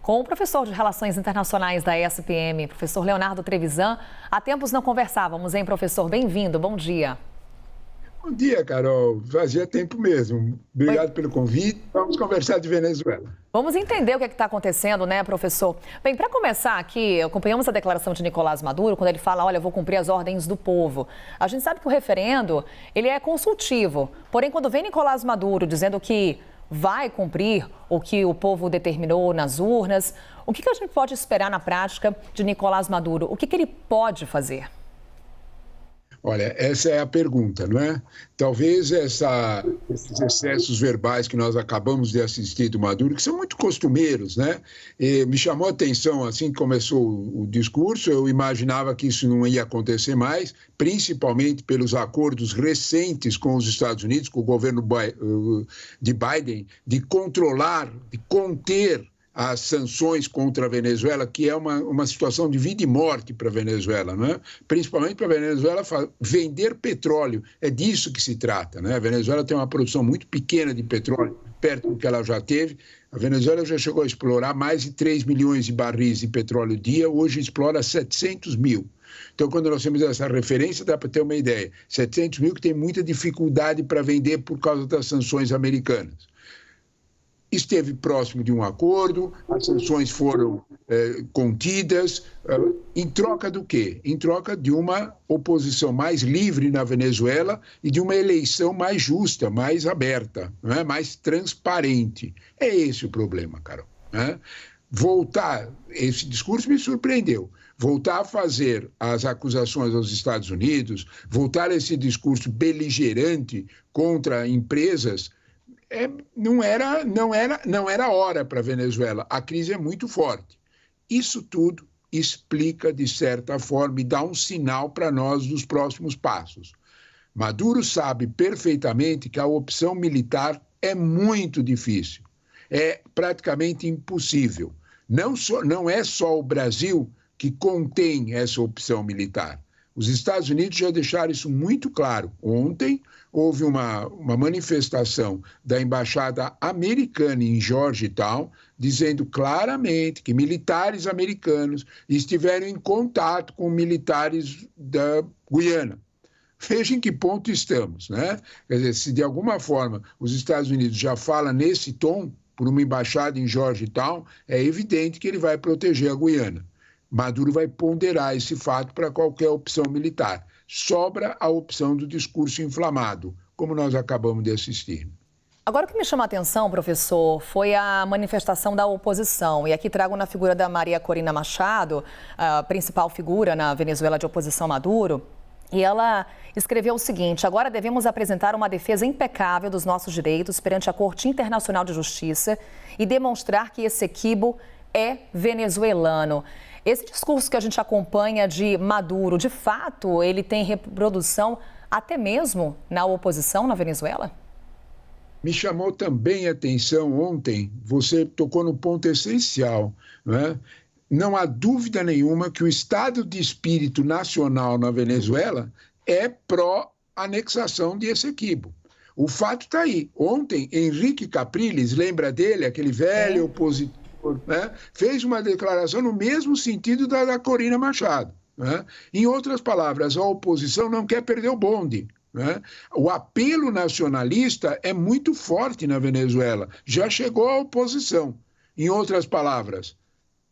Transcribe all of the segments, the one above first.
com o professor de Relações Internacionais da ESPM, professor Leonardo Trevisan. Há tempos não conversávamos, hein, professor? Bem-vindo, bom dia. Bom dia, Carol. Fazia tempo mesmo. Obrigado pelo convite. Vamos conversar de Venezuela. Vamos entender o que está acontecendo, né, professor? Bem, para começar aqui, acompanhamos a declaração de Nicolás Maduro, quando ele fala, olha, eu vou cumprir as ordens do povo. A gente sabe que o referendo, ele é consultivo. Porém, quando vem Nicolás Maduro dizendo que vai cumprir o que o povo determinou nas urnas, o que a gente pode esperar na prática de Nicolás Maduro? O que ele pode fazer? Olha, essa é a pergunta, não é? Talvez esses excessos verbais que nós acabamos de assistir do Maduro, que são muito costumeiros, né? Me chamou a atenção, assim que começou o discurso, eu imaginava que isso não ia acontecer mais, principalmente pelos acordos recentes com os Estados Unidos, com o governo de Biden, de controlar, de conter as sanções contra a Venezuela, que é uma situação de vida e morte para a Venezuela, não é? Principalmente para a Venezuela vender petróleo, é disso que se trata, né? A Venezuela tem uma produção muito pequena de petróleo, perto do que ela já teve. A Venezuela já chegou a explorar mais de 3 milhões de barris de petróleo dia, hoje explora 700 mil. Então, quando nós temos essa referência, dá para ter uma ideia. 700 mil que tem muita dificuldade para vender por causa das sanções americanas. Esteve próximo de um acordo, as sanções foram contidas, em troca do quê? Em troca de uma oposição mais livre na Venezuela e de uma eleição mais justa, mais aberta, não é? Mais transparente. É esse o problema, Carol. Né? Esse discurso me surpreendeu. Voltar a fazer as acusações aos Estados Unidos, voltar a esse discurso beligerante contra empresas, não era hora para a Venezuela. A crise é muito forte. Isso tudo explica, de certa forma, e dá um sinal para nós dos próximos passos. Maduro sabe perfeitamente que a opção militar é muito difícil, é praticamente impossível. Não é só o Brasil que contém essa opção militar. Os Estados Unidos já deixaram isso muito claro. Ontem houve uma manifestação da embaixada americana em Georgetown, dizendo claramente que militares americanos estiveram em contato com militares da Guiana. Veja em que ponto estamos, né? Quer dizer, se de alguma forma os Estados Unidos já falam nesse tom, por uma embaixada em Georgetown, é evidente que ele vai proteger a Guiana. Maduro vai ponderar esse fato para qualquer opção militar. Sobra a opção do discurso inflamado, como nós acabamos de assistir. Agora, o que me chama a atenção, professor, foi a manifestação da oposição. E aqui trago na figura da Maria Corina Machado, a principal figura na Venezuela de oposição a Maduro. E ela escreveu o seguinte: agora devemos apresentar uma defesa impecável dos nossos direitos perante a Corte Internacional de Justiça e demonstrar que esse Essequibo é venezuelano. Esse discurso que a gente acompanha de Maduro, de fato, ele tem reprodução até mesmo na oposição na Venezuela? Me chamou também a atenção ontem, você tocou no ponto essencial, né? Não há dúvida nenhuma que o estado de espírito nacional na Venezuela é pró-anexação de Essequibo. O fato está aí. Ontem, Henrique Capriles, lembra dele, aquele velho opositor, né? Fez uma declaração no mesmo sentido da Corina Machado. Né? Em outras palavras, a oposição não quer perder o bonde. Né? O apelo nacionalista é muito forte na Venezuela, já chegou à oposição. Em outras palavras,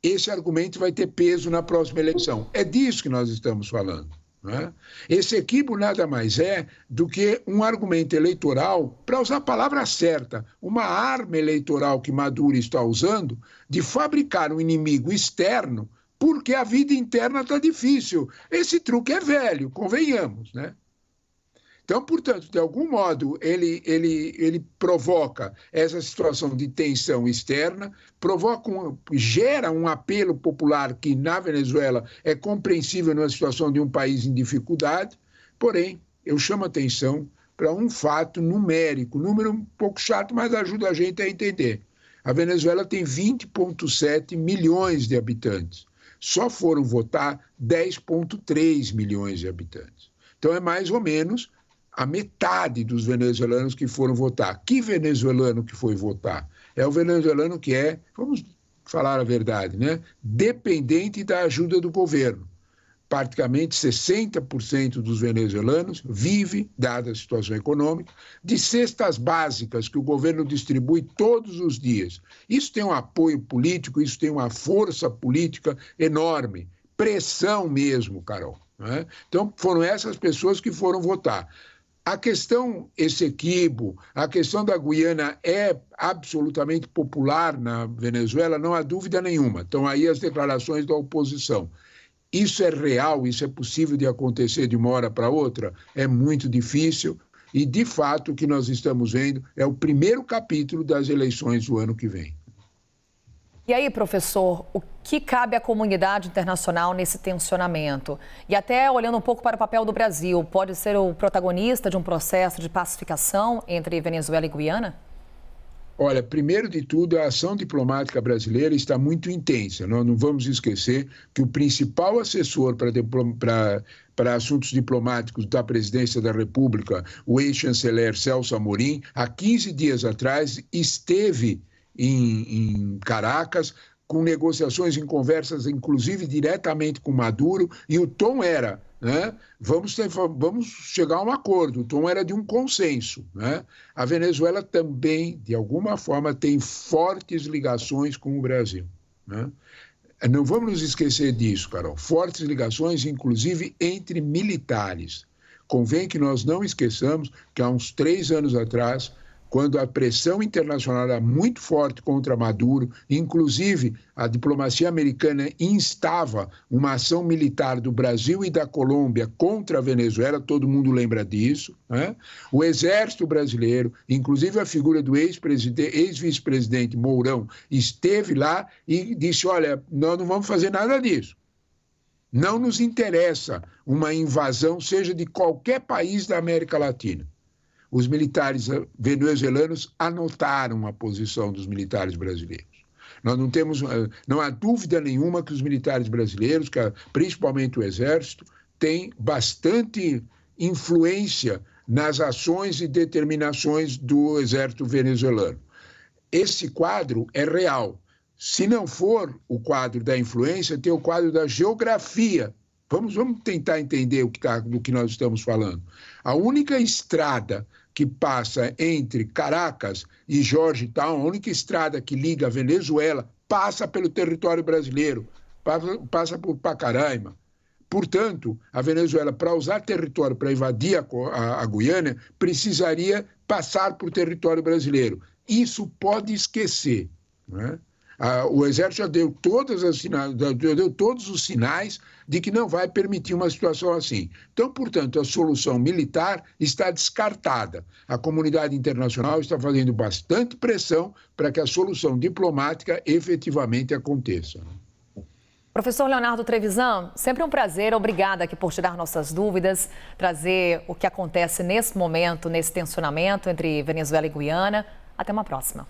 esse argumento vai ter peso na próxima eleição. É disso que nós estamos falando. Né? Esse Essequibo nada mais é do que um argumento eleitoral, para usar a palavra certa, uma arma eleitoral que Maduro está usando de fabricar um inimigo externo porque a vida interna está difícil. Esse truque é velho, convenhamos, né? Então, portanto, de algum modo, ele provoca essa situação de tensão externa, gera um apelo popular que, na Venezuela, é compreensível numa situação de um país em dificuldade, porém, eu chamo a atenção para um fato numérico, número um pouco chato, mas ajuda a gente a entender. A Venezuela tem 20,7 milhões de habitantes. Só foram votar 10,3 milhões de habitantes. Então, é mais ou menos a metade dos venezuelanos que foram votar. Que venezuelano que foi votar? É o venezuelano que é, vamos falar a verdade, né? Dependente da ajuda do governo. Praticamente 60% dos venezuelanos vive, dada a situação econômica, de cestas básicas que o governo distribui todos os dias. Isso tem um apoio político, isso tem uma força política enorme, pressão mesmo, Carol, né? Então, foram essas pessoas que foram votar. A questão Essequibo, a questão da Guiana é absolutamente popular na Venezuela, não há dúvida nenhuma. Estão aí as declarações da oposição. Isso é real, isso é possível de acontecer de uma hora para outra? É muito difícil e, de fato, o que nós estamos vendo é o primeiro capítulo das eleições do ano que vem. E aí, professor, o que cabe à comunidade internacional nesse tensionamento? E até olhando um pouco para o papel do Brasil, pode ser o protagonista de um processo de pacificação entre Venezuela e Guiana? Olha, primeiro de tudo, a ação diplomática brasileira está muito intensa. Nós não vamos esquecer que o principal assessor para assuntos diplomáticos da presidência da República, o ex-chanceler Celso Amorim, há 15 dias atrás esteve em Caracas com negociações, em conversas, inclusive diretamente com Maduro, e o tom era, né, vamos chegar a um acordo, o tom era de um consenso, né? A Venezuela também, de alguma forma, tem fortes ligações com o Brasil, né? Não vamos nos esquecer disso, Carol, fortes ligações, inclusive, entre militares. Convém que nós não esqueçamos que há uns 3 anos atrás, quando a pressão internacional era muito forte contra Maduro, inclusive a diplomacia americana instava uma ação militar do Brasil e da Colômbia contra a Venezuela, todo mundo lembra disso, né? O exército brasileiro, inclusive a figura do ex-vice-presidente Mourão, esteve lá e disse, olha, nós não vamos fazer nada disso. Não nos interessa uma invasão, seja de qualquer país da América Latina. Os militares venezuelanos anotaram a posição dos militares brasileiros. Não há dúvida nenhuma que os militares brasileiros, principalmente o Exército, têm bastante influência nas ações e determinações do Exército venezuelano. Esse quadro é real. Se não for o quadro da influência, tem o quadro da geografia. Vamos tentar entender do que nós estamos falando. A única estrada que passa entre Caracas e Georgetown, a única estrada que liga a Venezuela, passa pelo território brasileiro, passa por Pacaraima. Portanto, a Venezuela, para usar território para invadir a Guiana, precisaria passar por território brasileiro. Isso pode esquecer, né? O Exército já deu todos os sinais de que não vai permitir uma situação assim. Então, portanto, a solução militar está descartada. A comunidade internacional está fazendo bastante pressão para que a solução diplomática efetivamente aconteça. Professor Leonardo Trevisan, sempre um prazer. Obrigada aqui por tirar nossas dúvidas, trazer o que acontece nesse momento, nesse tensionamento entre Venezuela e Guiana. Até uma próxima.